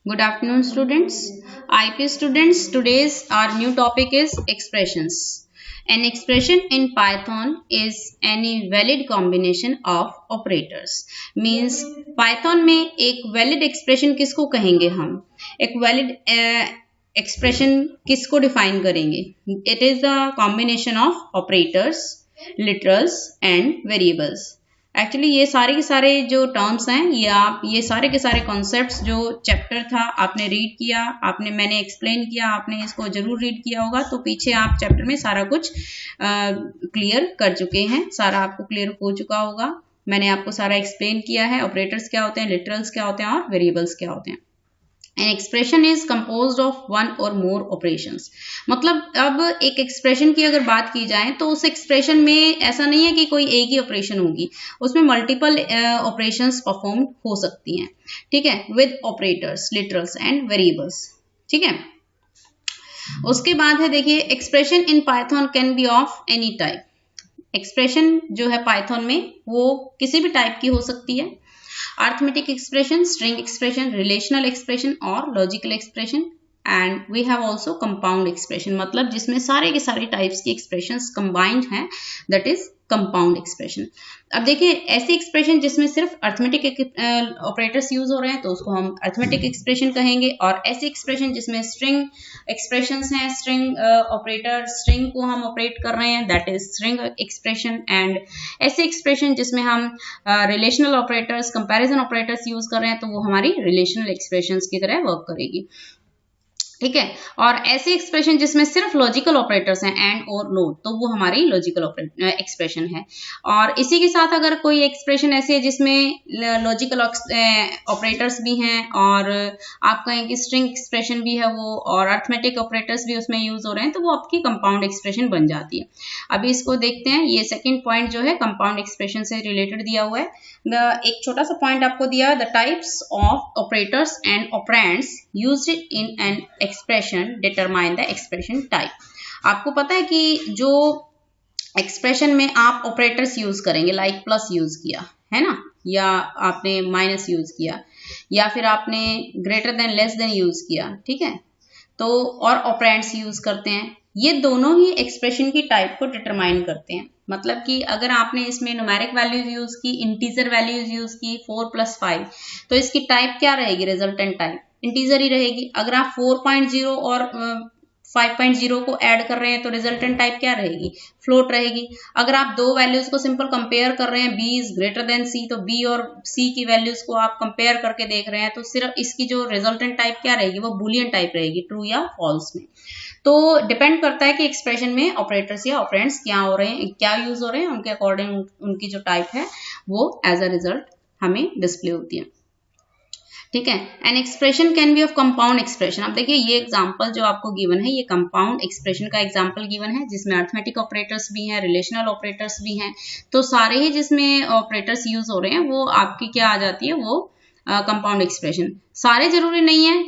Good afternoon, students. IP students, today's our new topic is expressions. An expression in Python is any valid combination of operators. Means Python में एक valid expression किसको कहेंगे हम? एक valid expression किसको define करेंगे? It is the combination of operators, literals and variables. Actually ये सारे के सारे जो टर्म्स हैं ये सारे के सारे कॉन्सेप्ट्स जो चैप्टर था आपने रीड किया, मैंने एक्सप्लेन किया, आपने इसको जरूर रीड किया होगा, तो पीछे आप चैप्टर में सारा कुछ क्लियर कर चुके हैं, सारा आपको क्लियर हो चुका होगा। मैंने आपको सारा एक्सप्लेन किया है, ऑपरेटर्स क्या होते हैं, लिटरल्स क्या होते हैं और वेरिएबल्स क्या होते हैं। An expression is composed of one or more operations. मतलब अब एक एक्सप्रेशन की अगर बात की जाए तो उस एक्सप्रेशन में ऐसा नहीं है कि कोई एक ही ऑपरेशन होगी, उसमें मल्टीपल ऑपरेशंस परफॉर्म हो सकती हैं, ठीक है, with operators, literals and variables, ठीक है। उसके बाद है देखिए, expression in Python can be of any type. Expression जो है पाइथन में वो किसी भी टाइप की हो सकती है। Arithmetic expression, string expression, relational expression और logical expression, and we have also compound expression, मतलब जिसमें सारे के सारे टाइप्स की एक्सप्रेशंस कंबाइंड हैं, दैट इज कंपाउंड एक्सप्रेशन। अब देखिए, ऐसी एक्सप्रेशन जिसमें सिर्फ अर्थमेटिक ऑपरेटर्स यूज हो रहे हैं तो उसको हम अर्थमेटिक एक्सप्रेशन कहेंगे, और ऐसी एक्सप्रेशन जिसमें स्ट्रिंग एक्सप्रेशंस हैं, स्ट्रिंग ऑपरेटर, स्ट्रिंग को हम ऑपरेट कर रहे हैं, that is string expression. And ऐसी एक्सप्रेशन जिसमें हम relational operators, comparison operators use कर रहे हैं तो वो हमारी रिलेशनल एक्सप्रेशंस की तरह वर्क करेगी, ठीक है। और ऐसे एक्सप्रेशन जिसमें सिर्फ लॉजिकल ऑपरेटर्स हैं, एंड और नोट, तो वो हमारी लॉजिकल एक्सप्रेशन है। और इसी के साथ अगर कोई एक्सप्रेशन ऐसी है जिसमें लॉजिकल ऑपरेटर्स भी हैं और आप कहें कि स्ट्रिंग एक्सप्रेशन भी है वो, और अर्थमेटिक ऑपरेटर्स भी उसमें यूज हो रहे हैं, तो वो आपकी कंपाउंड एक्सप्रेशन बन जाती है। अभी इसको देखते हैं, ये सेकेंड पॉइंट जो है कंपाउंड एक्सप्रेशन से रिलेटेड दिया हुआ है। एक छोटा सा पॉइंट आपको दिया, the types of operators and operands used in an expression determine the expression type. आपको पता है कि जो एक्सप्रेशन में आप ऑपरेटर्स यूज करेंगे, लाइक प्लस यूज किया है ना, या आपने माइनस यूज किया, या फिर आपने greater than less than use किया, ठीक है, तो और ऑपरेंड्स यूज करते हैं, ये दोनों ही एक्सप्रेशन की टाइप को डिटरमाइन करते हैं। मतलब कि अगर आपने इसमें न्यूमेरिक वैल्यूज यूज की, इंटीजर वैल्यूज यूज की 4 + 5, तो इसकी टाइप क्या रहेगी, रिजल्टेंट टाइप इंटीजर ही रहेगी। अगर आप 4.0 और 5.0 को ऐड कर रहे हैं तो रिजल्टेंट टाइप क्या रहेगी, फ्लोट रहेगी। अगर आप दो वैल्यूज को सिंपल कंपेयर कर रहे हैं, b is greater than c, तो b और c की वैल्यूज को आप कंपेयर करके देख रहे हैं, तो सिर्फ इसकी जो रिजल्टेंट टाइप क्या रहेगी, वो बूलियन टाइप रहेगी, ट्रू या फॉल्स में। तो डिपेंड करता है कि एक्सप्रेशन में ऑपरेटर्स या ऑपरेंड्स क्या हो रहे हैं, क्या यूज हो रहे हैं, उनके अकॉर्डिंग उनकी जो टाइप है वो एज अ रिजल्ट हमें डिस्प्ले होती है, ठीक है। An expression can be of compound expression. अब देखिए, ये एग्जांपल जो आपको गिवन है, ये कंपाउंड एक्सप्रेशन का एग्जांपल गिवन है, जिसमें अर्थमेटिक ऑपरेटर्स भी हैं, रिलेशनल ऑपरेटर्स भी हैं, तो सारे ही जिसमें ऑपरेटर्स यूज हो रहे हैं वो आपकी क्या आ जाती है, वो कंपाउंड एक्सप्रेशन। सारे जरूरी नहीं है,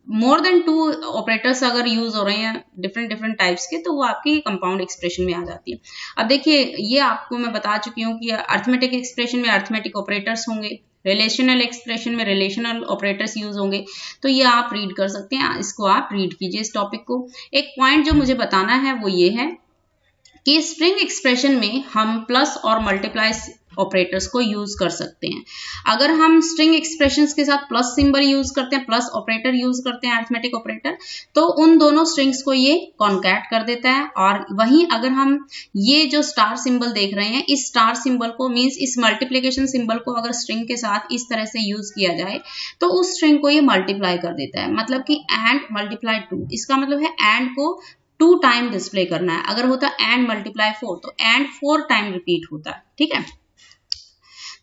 मोर देन 2 ऑपरेटर्स अगर यूज हो रहे हैं डिफरेंट टाइप्स के, तो वो आपकी कंपाउंड एक्सप्रेशन में आ जाती है। अब देखिए, ये आपको मैं बता चुकी हूँ कि अर्थमेटिक एक्सप्रेशन में अर्थमेटिक ऑपरेटर्स होंगे, रिलेशनल एक्सप्रेशन में रिलेशनल ऑपरेटर्स यूज होंगे, तो ये आप रीड कर सकते हैं, इसको आप रीड कीजिए इस टॉपिक को। एक पॉइंट जो मुझे बताना है वो ये है कि स्ट्रिंग एक्सप्रेशन में हम प्लस और मल्टीप्लाई ऑपरेटर्स को यूज कर सकते हैं। अगर हम स्ट्रिंग एक्सप्रेशंस के साथ प्लस सिंबल यूज करते हैं, प्लस ऑपरेटर यूज करते हैं, अरिथमेटिक ऑपरेटर, तो उन दोनों स्ट्रिंग्स को ये कॉन्कैट कर देता है। और वहीं अगर हम ये जो स्टार सिंबल देख रहे हैं, इस स्टार सिंबल को मींस इस मल्टीप्लिकेशन सिंबल को अगर स्ट्रिंग के साथ इस तरह से यूज किया जाए तो उस स्ट्रिंग को ये मल्टीप्लाई कर देता है। मतलब कि एंड मल्टीप्लाई 2, इसका मतलब है एंड को 2 टाइम डिस्प्ले करना है। अगर होता एंड मल्टीप्लाई 4 तो एंड 4 टाइम रिपीट होता है, ठीक है।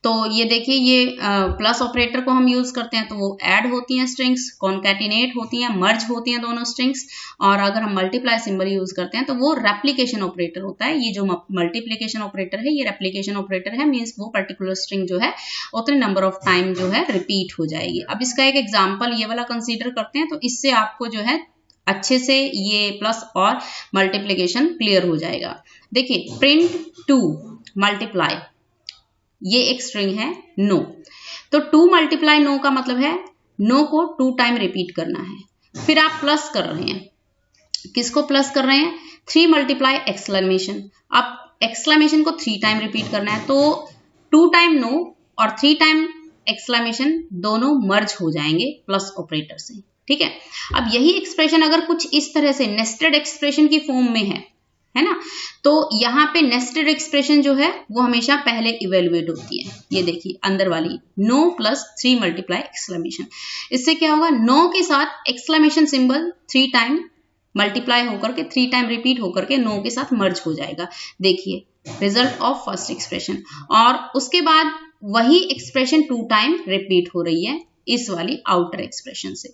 तो ये देखिए, ये प्लस ऑपरेटर को हम यूज करते हैं तो वो ऐड होती हैं स्ट्रिंग्स, कॉन्कैटिनेट होती हैं, मर्ज होती हैं दोनों स्ट्रिंग्स। और अगर हम मल्टीप्लाई सिंबल यूज करते हैं तो वो रेप्लिकेशन ऑपरेटर होता है। ये जो मल्टीप्लिकेशन ऑपरेटर है ये रेप्लिकेशन ऑपरेटर है, मींस वो पर्टिकुलर स्ट्रिंग जो है उतने नंबर ऑफ टाइम जो है रिपीट हो जाएगी। अब इसका एक एग्जाम्पल ये वाला कंसिडर करते हैं, तो इससे आपको जो है अच्छे से ये प्लस और मल्टीप्लिकेशन क्लियर हो जाएगा। देखिए, प्रिंट 2 मल्टीप्लाई, ये एक स्ट्रिंग है नो, तो 2 मल्टीप्लाई नो का मतलब है नो को 2 टाइम रिपीट करना है। फिर आप प्लस कर रहे हैं, किसको प्लस कर रहे हैं? 3 मल्टीप्लाई एक्सक्लेमेशन। अब एक्सक्लेमेशन को 3 टाइम रिपीट करना है, तो 2 टाइम नो और 3 टाइम एक्सक्लेमेशन दोनों मर्ज हो जाएंगे प्लस ऑपरेटर से, ठीक है। अब यही एक्सप्रेशन अगर कुछ इस तरह से नेस्टेड एक्सप्रेशन की फॉर्म में है ना, तो यहाँ पे नेस्टेड एक्सप्रेशन जो है वो हमेशा पहले इवेल्युएट होती है। ये देखिए अंदर वाली नो प्लस 3 मल्टीप्लाई एक्सक्लेमेशन, इससे क्या होगा? नो के साथ एक्सक्लेमेशन सिंबल 3 टाइम मल्टीप्लाई होकर के 3 टाइम रिपीट होकर के नो के साथ मर्ज हो जाएगा। देखिए रिजल्ट ऑफ फर्स्ट एक्सप्रेशन, और उसके बाद वही एक्सप्रेशन 2 टाइम रिपीट हो रही है इस वाली आउटर एक्सप्रेशन से।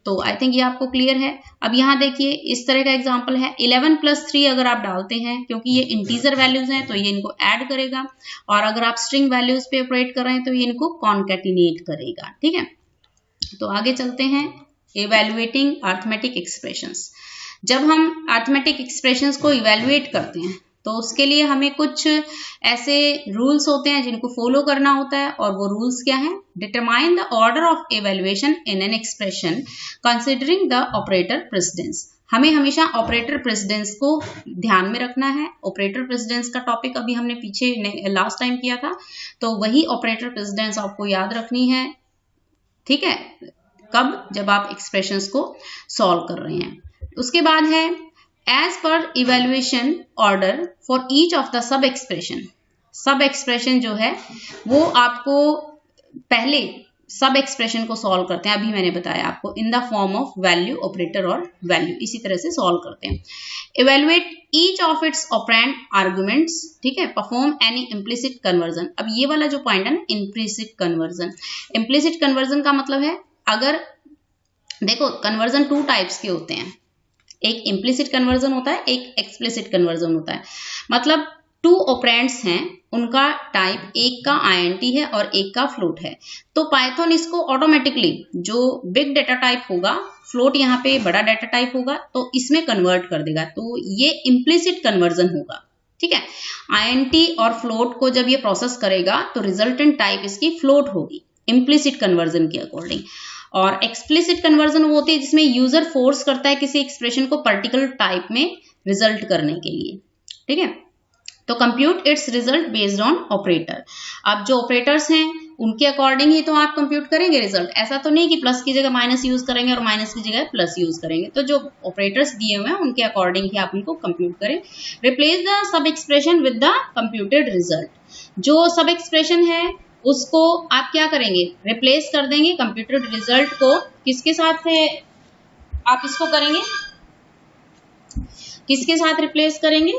तो आई थिंक ये आपको क्लियर है। अब यहाँ देखिए इस तरह का एग्जांपल है, 11 + 3 अगर आप डालते हैं, क्योंकि ये इंटीजर वैल्यूज हैं तो ये इनको ऐड करेगा, और अगर आप स्ट्रिंग वैल्यूज पे ऑपरेट कर रहे हैं तो ये इनको कॉन्कैटिनेट करेगा, ठीक है। तो आगे चलते हैं, इवैल्यूएटिंग अरिथमेटिक एक्सप्रेशंस। जब हम अरिथमेटिक एक्सप्रेशंस को इवैल्यूएट करते हैं तो उसके लिए हमें कुछ ऐसे रूल्स होते हैं जिनको फॉलो करना होता है, और वो रूल्स क्या हैं? Determine the order of evaluation in an expression considering the operator precedence. हमें हमेशा ऑपरेटर प्रेसिडेंस को ध्यान में रखना है। ऑपरेटर प्रेसिडेंस का टॉपिक अभी हमने पीछे लास्ट टाइम किया था, तो वही ऑपरेटर प्रेसिडेंस आपको याद रखनी है, ठीक है। कब? जब आप एक्सप्रेशंस को सॉल्व कर रहे हैं। उसके बाद है एज पर evaluation order for each of the sub expression. Sub expression जो है वो आपको पहले सब एक्सप्रेशन को सॉल्व करते हैं, अभी मैंने बताया आपको, in the form of value, operator और वैल्यू, इसी तरह से सॉल्व करते हैं। Evaluate each of its operand arguments, ठीक है। Perform any implicit conversion. अब ये वाला जो पॉइंट है ना, इम्प्लिसिट कन्वर्जन। इम्प्लिसिट कन्वर्जन का मतलब है, अगर देखो कन्वर्जन 2 टाइप्स के होते हैं, एक इम्प्लिसिट कन्वर्जन होता है, एक एक्सप्लिसिट कन्वर्जन होता है। मतलब 2 ऑपरेंड्स हैं, उनका टाइप एक का INT है और एक का फ्लोट है, तो पाइथन इसको ऑटोमेटिकली जो बिग डेटा टाइप होगा, फ्लोट यहाँ पे बड़ा डेटा टाइप होगा, तो इसमें कन्वर्ट कर देगा। तो ये इम्प्लिसिट कन्वर्जन होगा, ठीक है। INT और फ्लोट को जब ये प्रोसेस करेगा तो रिजल्टेंट टाइप इसकी फ्लोट होगी इम्प्लिसिट कन्वर्जन के अकॉर्डिंग। और एक्सप्लिसिट कन्वर्जन वो होती है जिसमें यूजर फोर्स करता है किसी एक्सप्रेशन को पर्टिकुलर टाइप में रिजल्ट करने के लिए, ठीक है। तो compute it's result based on operator. अब जो ऑपरेटर्स हैं उनके अकॉर्डिंग ही तो आप कंप्यूट करेंगे रिजल्ट। ऐसा तो नहीं कि प्लस की जगह माइनस यूज करेंगे और माइनस की जगह प्लस यूज करेंगे। तो जो ऑपरेटर्स दिए हुए हैं उनके अकॉर्डिंग ही आप उनको कंप्यूट करें। Replace the sub expression with the computed result. जो सब एक्सप्रेशन है उसको आप क्या करेंगे? रिप्लेस कर देंगे कंप्यूटेड रिजल्ट को। किसके साथ है आप इसको करेंगे? किसके साथ रिप्लेस करेंगे?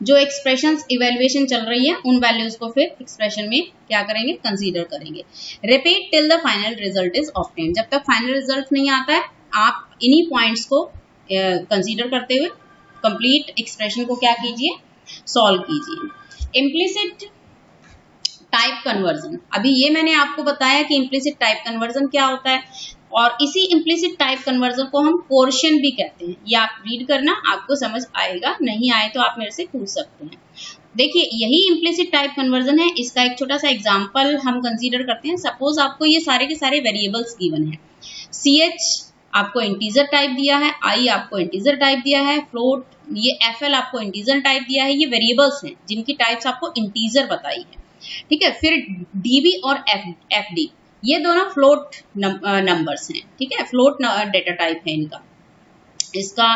जो एक्सप्रेशंस इवैल्यूएशन चल रही है उन वैल्यूज को फिर एक्सप्रेशन में क्या करेंगे? कंसीडर करेंगे। Repeat till the final result is obtained. जब तक फाइनल रिजल्ट नहीं आता है आप इन्हीं पॉइंट्स को कंसीडर करते हुए कंप्लीट एक्सप्रेशन को क्या कीजिए? सॉल्व कीजिए। Implicit type conversion. अभी ये मैंने आपको बताया कि इम्प्लिसिट टाइप कन्वर्जन क्या होता है, और इसी इम्प्लिसिट टाइप कन्वर्जन को हम कोर्शन भी कहते हैं। ये आप रीड करना, आपको समझ आएगा, नहीं आए तो आप मेरे से पूछ सकते हैं। देखिए यही इम्प्लिसिट टाइप कन्वर्जन है। इसका एक छोटा सा एग्जांपल हम कंसीडर करते हैं। सपोज आपको ये सारे के सारे वेरिएबल्स गिवन है। CH आपको इंटीजर टाइप दिया है, I आपको इंटीजर टाइप दिया है, फ्लोट ये FL आपको इंटीजर टाइप दिया है। ये वेरिएबल्स हैं जिनकी टाइप्स आपको इंटीजर बताई है, ठीक है। फिर DB और FD ये दोनों फ्लोट नंबर्स हैं, ठीक है। फ्लोट डेटा टाइप है इनका, इसका,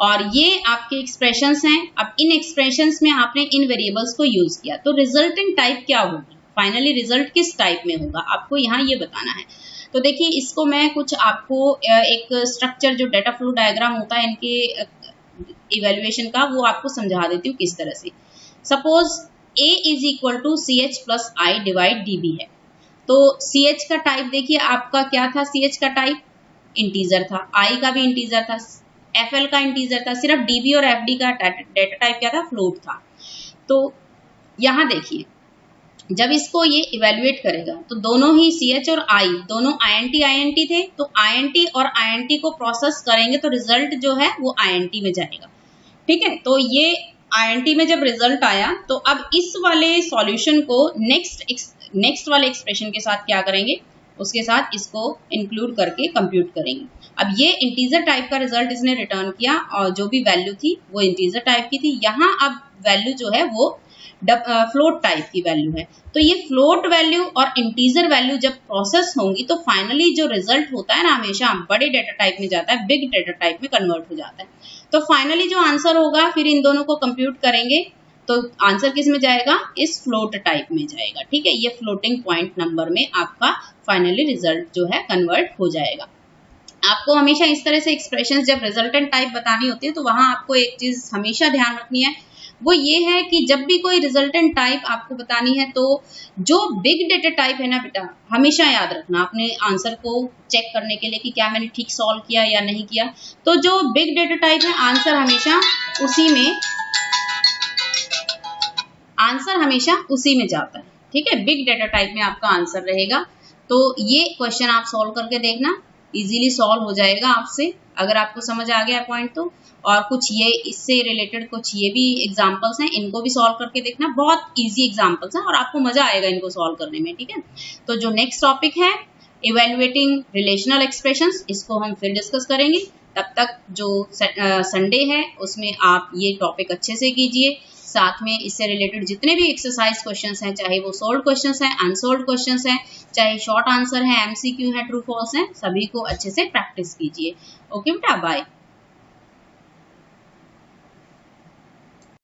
और ये आपके एक्सप्रेशंस हैं। अब इन एक्सप्रेशंस में आपने इन वेरिएबल्स को यूज किया तो रिजल्टिंग टाइप क्या होगी? फाइनली रिजल्ट किस टाइप में होगा आपको यहाँ ये बताना है। तो देखिए इसको मैं कुछ आपको एक स्ट्रक्चर जो डेटा फ्लो डायग्राम होता है इनके इवेल्युएशन का वो आपको समझा देती हूँ किस तरह से। Suppose A is equal to CH plus I divide DB है। तो CH का टाइप देखिए आपका क्या था? CH का टाइप इंटीजर था, I का भी इंटीजर था, FL का इंटीजर था, सिर्फ DB और FD का डेटा टाइप क्या था? फ्लोट था। तो यहाँ देखिए जब इसको ये इवेल्युएट करेगा तो दोनों ही CH और I दोनों INT थे, तो INT और INT को प्रोसेस करेंगे तो रिजल्ट जो है वो INT में जाएगा, ठीक है। तो ये INT में जब रिजल्ट आया तो अब इस वाले सॉल्यूशन को नेक्स्ट वाले एक्सप्रेशन के साथ क्या करेंगे? उसके साथ इसको इंक्लूड करके कंप्यूट करेंगे। अब ये इंटीजर टाइप का रिजल्ट इसने रिटर्न किया और जो भी वैल्यू थी वो इंटीजर टाइप की थी। यहाँ अब वैल्यू जो है वो फ्लोट टाइप की वैल्यू है। तो ये फ्लोट वैल्यू और इंटीजर वैल्यू जब प्रोसेस होंगी तो फाइनली जो रिजल्ट होता है ना हमेशा बड़े डेटा टाइप में जाता है, बिग डेटा टाइप में कन्वर्ट हो जाता है। तो फाइनली जो आंसर होगा फिर इन दोनों को कंप्यूट करेंगे तो आंसर किस में जाएगा, इस फ्लोट टाइप में जाएगा। ठीक है, ये फ्लोटिंग पॉइंट नंबर में आपका फाइनली रिजल्ट जो है कन्वर्ट हो जाएगा। आपको हमेशा इस तरह से एक्सप्रेशंस जब रिजल्टेंट टाइप बतानी होती है तो वहां आपको एक चीज हमेशा ध्यान रखनी है, वो ये है कि जब भी कोई रिजल्टेंट टाइप आपको बतानी है तो जो बिग डेटा टाइप है ना बेटा, हमेशा याद रखना अपने आंसर को चेक करने के लिए कि क्या मैंने ठीक सॉल्व किया या नहीं किया। तो जो बिग डेटा टाइप है आंसर हमेशा उसी में जाता है। ठीक है, बिग डेटा टाइप में आपका आंसर रहेगा। तो ये क्वेश्चन आप सॉल्व करके देखना, इजीली सॉल्व हो जाएगा आपसे, अगर आपको समझ आ गया पॉइंट तो। और कुछ ये इससे रिलेटेड कुछ ये भी एग्जांपल्स हैं, इनको भी सॉल्व करके देखना, बहुत इजी एग्जांपल्स हैं और आपको मजा आएगा इनको सॉल्व करने में। ठीक है, तो जो नेक्स्ट टॉपिक है इवेल्युएटिंग रिलेशनल एक्सप्रेशंस, इसको हम फिर डिस्कस करेंगे। तब तक जो संडे है उसमें आप ये टॉपिक अच्छे से कीजिए, साथ में इससे रिलेटेड जितने भी एक्सरसाइज क्वेश्चंस हैं, चाहे वो सोल्व क्वेश्चंस हैं, अनसोल्व क्वेश्चंस हैं, चाहे शॉर्ट आंसर है, एमसीक्यू है, ट्रू फॉल्स है, सभी को अच्छे से प्रैक्टिस कीजिए। ओके बेटा, बाय।